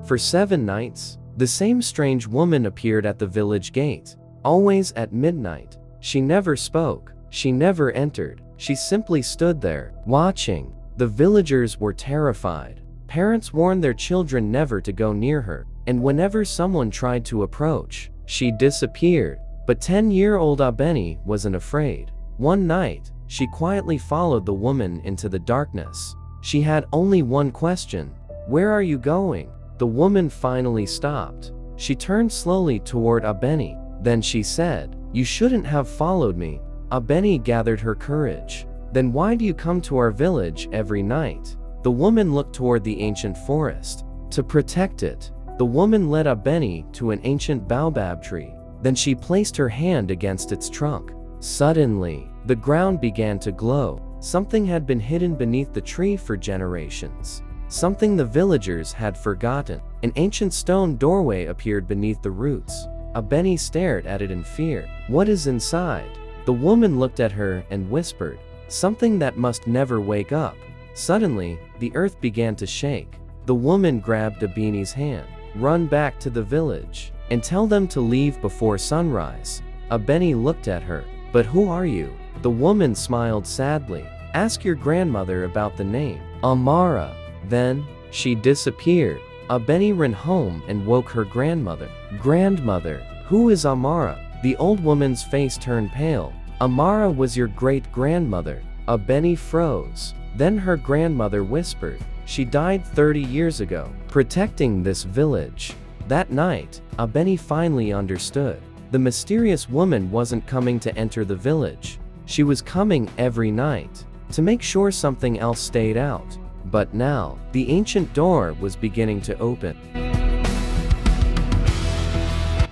For 7 nights, the same strange woman appeared at the village gate. Always at midnight. She never spoke. She never entered. She simply stood there, watching. The villagers were terrified. Parents warned their children never to go near her, and whenever someone tried to approach, she disappeared. But 10-year-old Abeni wasn't afraid. One night, she quietly followed the woman into the darkness. She had only one question: "Where are you going?" The woman finally stopped. She turned slowly toward Abeni. Then she said, "You shouldn't have followed me." Abeni gathered her courage. "Then why do you come to our village every night?" The woman looked toward the ancient forest. "To protect it." The woman led Abeni to an ancient baobab tree. Then she placed her hand against its trunk. Suddenly, the ground began to glow. Something had been hidden beneath the tree for generations. Something the villagers had forgotten. An ancient stone doorway appeared beneath the roots. Abeni stared at it in fear. "What is inside?" The woman looked at her and whispered, "Something that must never wake up." Suddenly, the earth began to shake. The woman grabbed Abeni's hand. "Run back to the village and tell them to leave before sunrise." Abeni looked at her. "But who are you?" The woman smiled sadly. "Ask your grandmother about the name, Amara." Then, she disappeared. Abeni ran home and woke her grandmother. "Grandmother, who is Amara?" The old woman's face turned pale. "Amara was your great-grandmother." Abeni froze. Then her grandmother whispered, "She died 30 years ago, protecting this village." That night, Abeni finally understood. The mysterious woman wasn't coming to enter the village. She was coming every night, to make sure something else stayed out. But now, the ancient door was beginning to open.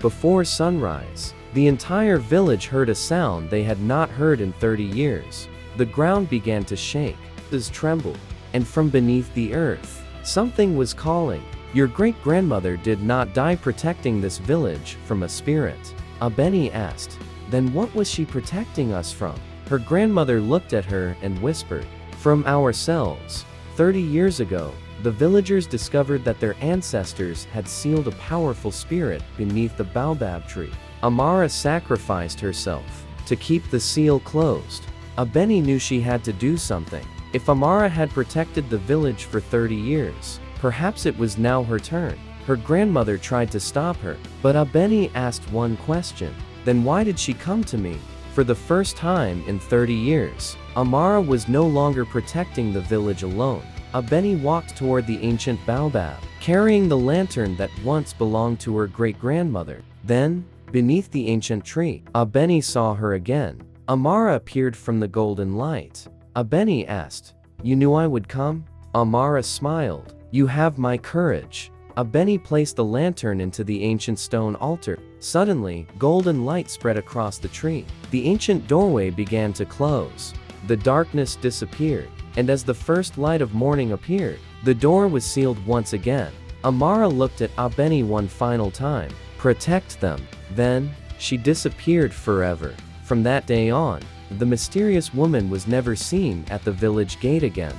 Before sunrise, the entire village heard a sound they had not heard in 30 years. The ground began to shake, trees trembled, and from beneath the earth, something was calling. "Your great-grandmother did not die protecting this village from a spirit?" Abeni asked. "Then what was she protecting us from?" Her grandmother looked at her and whispered, "From ourselves." 30 years ago, the villagers discovered that their ancestors had sealed a powerful spirit beneath the baobab tree. Amara sacrificed herself to keep the seal closed. Abeni knew she had to do something. If Amara had protected the village for 30 years, perhaps it was now her turn. Her grandmother tried to stop her, but Abeni asked one question: "Then why did she come to me?" For the first time in 30 years, Amara was no longer protecting the village alone. Abeni walked toward the ancient baobab, carrying the lantern that once belonged to her great-grandmother. Then, beneath the ancient tree, Abeni saw her again. Amara appeared from the golden light. Abeni asked, "You knew I would come?" Amara smiled. "You have my courage." Abeni placed the lantern into the ancient stone altar. Suddenly, golden light spread across the tree. The ancient doorway began to close. The darkness disappeared, and as the first light of morning appeared, the door was sealed once again. Amara looked at Abeni one final time. "Protect them." Then, she disappeared forever. From that day on, the mysterious woman was never seen at the village gate again.